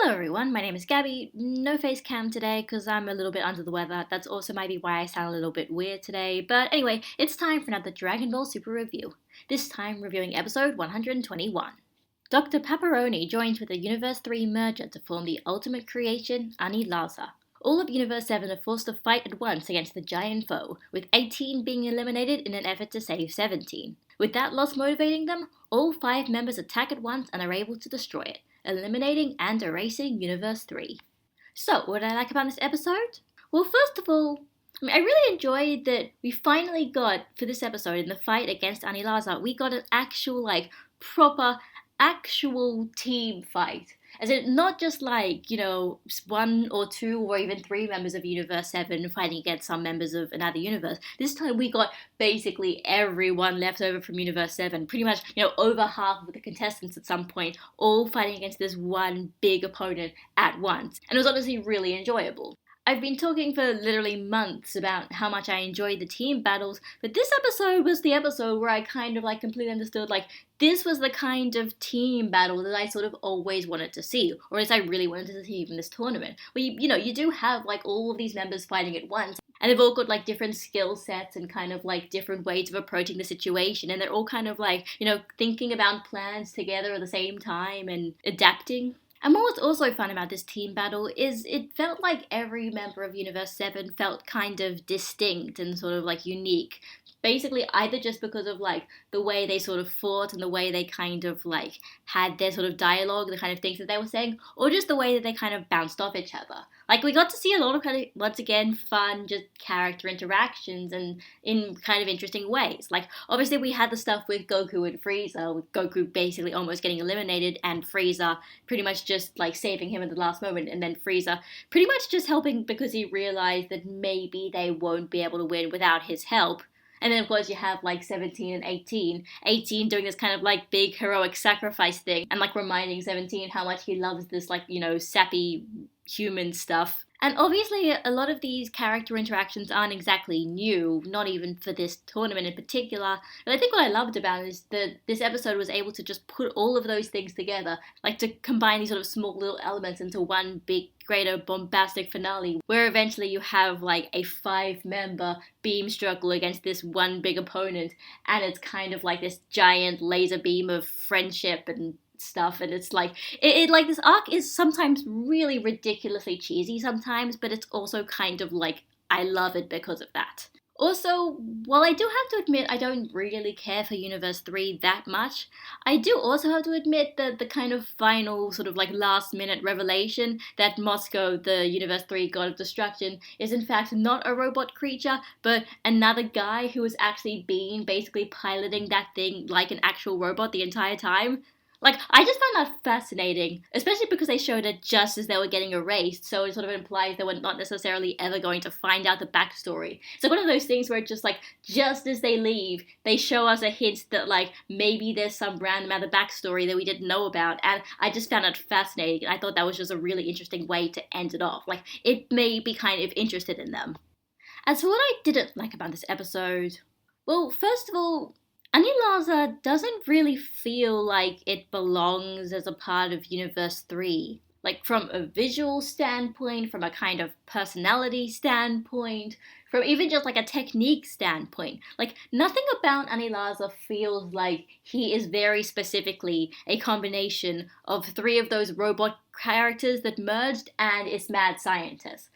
Hello everyone, my name is Gabby. No face cam today because I'm a little bit under the weather. That's also maybe why I sound a little bit weird today. But anyway, it's time for another Dragon Ball Super review. This time reviewing episode 121. Dr. Paparoni joins with the Universe 3 merger to form the ultimate creation, Anilaza. All of Universe 7 are forced to fight at once against the giant foe, with 18 being eliminated in an effort to save 17. With that loss motivating them, all 5 members attack at once and are able to destroy it, eliminating and erasing Universe 3. So, what did I like about this episode? Well, first of all, I really enjoyed that we finally got, for this episode, in the fight against Anilaza, we got an actual, proper, actual team fight. As in, not just one or two or even 3 members of Universe 7 fighting against some members of another universe. This time we got basically everyone left over from Universe 7. Pretty much, over half of the contestants at some point, all fighting against this one big opponent at once. And it was honestly really enjoyable. I've been talking for literally months about how much I enjoyed the team battles, but this episode was the episode where I kind of completely understood this was the kind of team battle that I sort of always wanted to see, or as I really wanted to see in this tournament. Where you do have all of these members fighting at once, and they've all got different skill sets and kind of different ways of approaching the situation, and they're all kind of thinking about plans together at the same time and adapting. And what was also fun about this team battle is it felt like every member of Universe 7 felt kind of distinct and sort of unique. Basically, either just because of the way they sort of fought and the way they kind of had their sort of dialogue, the kind of things that they were saying, or just the way that they kind of bounced off each other. We got to see a lot of kind of, once again, fun, just character interactions and in kind of interesting ways. Obviously we had the stuff with Goku and Frieza, with Goku basically almost getting eliminated and Frieza pretty much just saving him at the last moment, and then Frieza pretty much just helping because he realized that maybe they won't be able to win without his help. And then, of course, you have 17 and 18. 18 doing this kind of big heroic sacrifice thing and reminding 17 how much he loves this sappy human stuff. And obviously, a lot of these character interactions aren't exactly new, not even for this tournament in particular. But I think what I loved about it is that this episode was able to just put all of those things together, to combine these sort of small little elements into one big, greater bombastic finale, where eventually you have a 5-member beam struggle against this one big opponent, and it's kind of this giant laser beam of friendship and stuff, and it's this arc is sometimes really ridiculously cheesy sometimes, but it's also kind of I love it because of that. Also, while I do have to admit I don't really care for Universe 3 that much, I do also have to admit that the kind of final sort of last minute revelation that Moscow, the Universe 3 god of destruction, is in fact not a robot creature, but another guy who has actually been basically piloting that thing like an actual robot the entire time. I just found that fascinating, especially because they showed it just as they were getting erased, so it sort of implies they were not necessarily ever going to find out the backstory. So one of those things where it's just as they leave, they show us a hint that, maybe there's some random other backstory that we didn't know about, and I just found it fascinating. I thought that was just a really interesting way to end it off. It made me kind of interested in them. As for what I didn't like about this episode, well, first of all, Anilaza doesn't really feel like it belongs as a part of Universe 3. From a visual standpoint, from a kind of personality standpoint, from even just a technique standpoint. Nothing about Anilaza feels like he is very specifically a combination of 3 of those robot characters that merged and is mad scientist.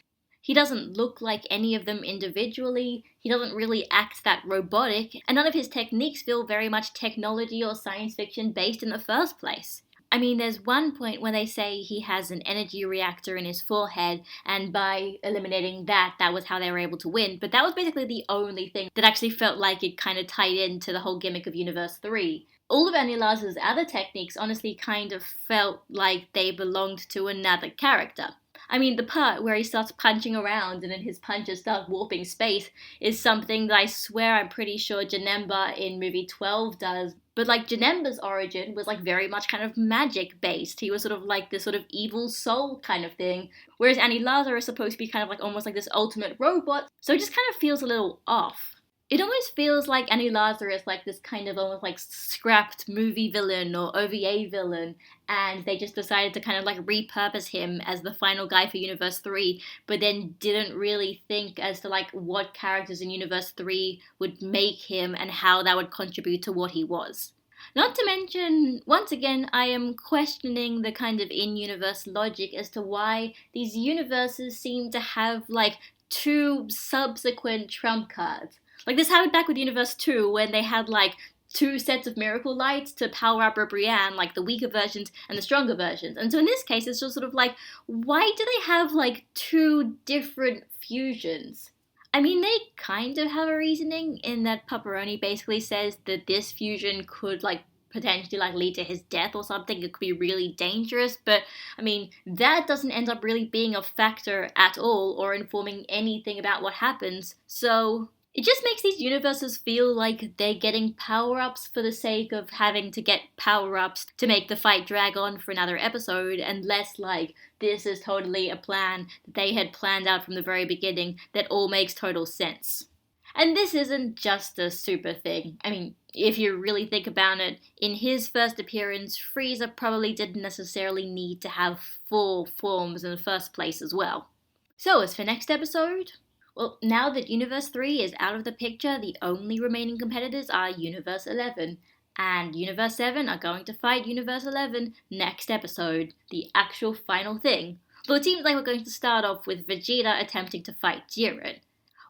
He doesn't look like any of them individually, he doesn't really act that robotic, and none of his techniques feel very much technology or science fiction based in the first place. I mean, there's one point where they say he has an energy reactor in his forehead, and by eliminating that was how they were able to win, but that was basically the only thing that actually felt like it kind of tied into the whole gimmick of Universe 3. All of Anilaza's other techniques honestly kind of felt like they belonged to another character. I mean, the part where he starts punching around and then his punches start warping space is something that I swear I'm pretty sure Janemba in movie 12 does. But Janemba's origin was very much kind of magic based. He was sort of this sort of evil soul kind of thing. Whereas Anilaza is supposed to be kind of almost this ultimate robot. So it just kind of feels a little off. It almost feels like Anilaza is like this kind of almost like scrapped movie villain or OVA villain, and they just decided to kind of like repurpose him as the final guy for Universe 3, but then didn't really think as to like what characters in Universe 3 would make him and how that would contribute to what he was. Not to mention, once again, I am questioning the kind of in universe logic as to why these universes seem to have like two subsequent trump cards. Like this happened back with Universe 2 when they had like two sets of miracle lights to power up Brienne, like the weaker versions and the stronger versions. And so in this case, it's just sort of like, why do they have like two different fusions? I mean, they kind of have a reasoning in that Pepperoni basically says that this fusion could like potentially like lead to his death or something. It could be really dangerous, but I mean, that doesn't end up really being a factor at all or informing anything about what happens. So it just makes these universes feel like they're getting power-ups for the sake of having to get power-ups to make the fight drag on for another episode, and less like this is totally a plan that they had planned out from the very beginning that all makes total sense. And this isn't just a super thing. I mean, if you really think about it, in his first appearance, Frieza probably didn't necessarily need to have full forms in the first place as well. So as for next episode, well, now that Universe 3 is out of the picture, the only remaining competitors are Universe 11, and Universe 7 are going to fight Universe 11 next episode, the actual final thing. Though it seems like we're going to start off with Vegeta attempting to fight Jiren.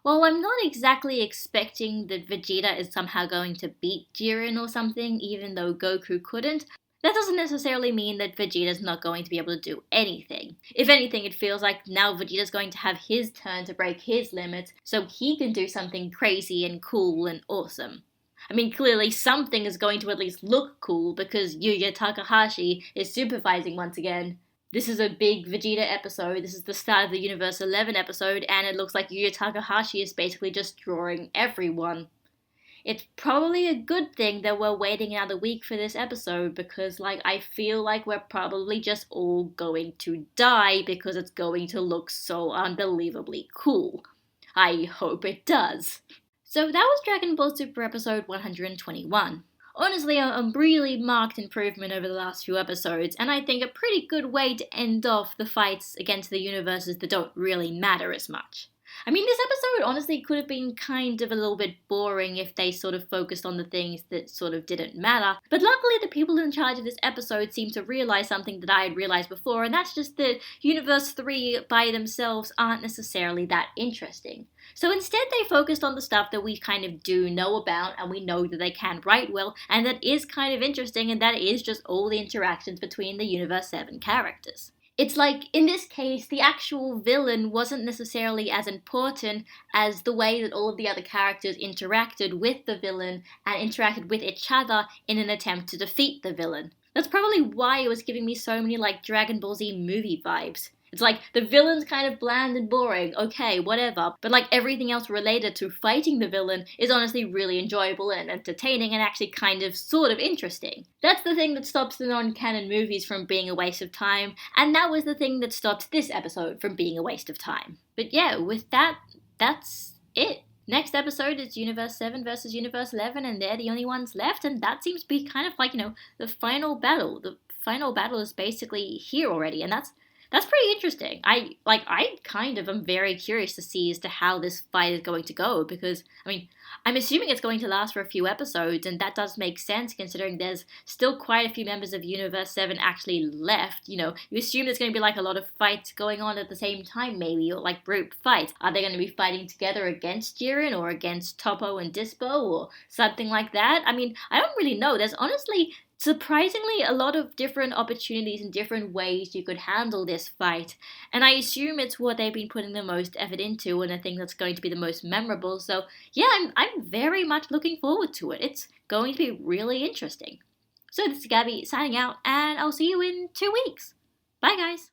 While I'm not exactly expecting that Vegeta is somehow going to beat Jiren or something, even though Goku couldn't, that doesn't necessarily mean that Vegeta's not going to be able to do anything. If anything, it feels like now Vegeta's going to have his turn to break his limits, so he can do something crazy and cool and awesome. I mean, clearly something is going to at least look cool because Yuya Takahashi is supervising once again. This is a big Vegeta episode, this is the start of the Universe 11 episode, and it looks like Yuya Takahashi is basically just drawing everyone. It's probably a good thing that we're waiting another week for this episode because, like, I feel like we're probably just all going to die because it's going to look so unbelievably cool. I hope it does. So that was Dragon Ball Super episode 121. Honestly, a really marked improvement over the last few episodes, and I think a pretty good way to end off the fights against the universes that don't really matter as much. I mean, this episode honestly could have been kind of a little bit boring if they sort of focused on the things that sort of didn't matter, but luckily the people in charge of this episode seem to realize something that I had realized before, and that's just that Universe 3 by themselves aren't necessarily that interesting. So instead they focused on the stuff that we kind of do know about and we know that they can write well, and that is kind of interesting, and that is just all the interactions between the Universe 7 characters. It's like, in this case, the actual villain wasn't necessarily as important as the way that all of the other characters interacted with the villain and interacted with each other in an attempt to defeat the villain. That's probably why it was giving me so many, like, Dragon Ball Z movie vibes. It's like, the villain's kind of bland and boring, okay, whatever, but like everything else related to fighting the villain is honestly really enjoyable and entertaining and actually kind of sort of interesting. That's the thing that stops the non-canon movies from being a waste of time, and that was the thing that stopped this episode from being a waste of time. But yeah, with that, that's it. Next episode is Universe 7 versus Universe 11, and they're the only ones left, and that seems to be kind of like, the final battle. The final battle is basically here already, and that's pretty interesting. I kind of am very curious to see as to how this fight is going to go because, I mean, I'm assuming it's going to last for a few episodes, and that does make sense considering there's still quite a few members of Universe 7 actually left. You assume there's going to be like a lot of fights going on at the same time maybe, or like group fights. Are they going to be fighting together against Jiren or against Toppo and Dispo or something like that? I mean, I don't really know. There's honestly surprisingly a lot of different opportunities and different ways you could handle this fight, and I assume it's what they've been putting the most effort into and I think that's going to be the most memorable, so yeah, I'm very much looking forward to it. It's going to be really interesting. So this is Gabby signing out, and I'll see you in 2 weeks. Bye guys!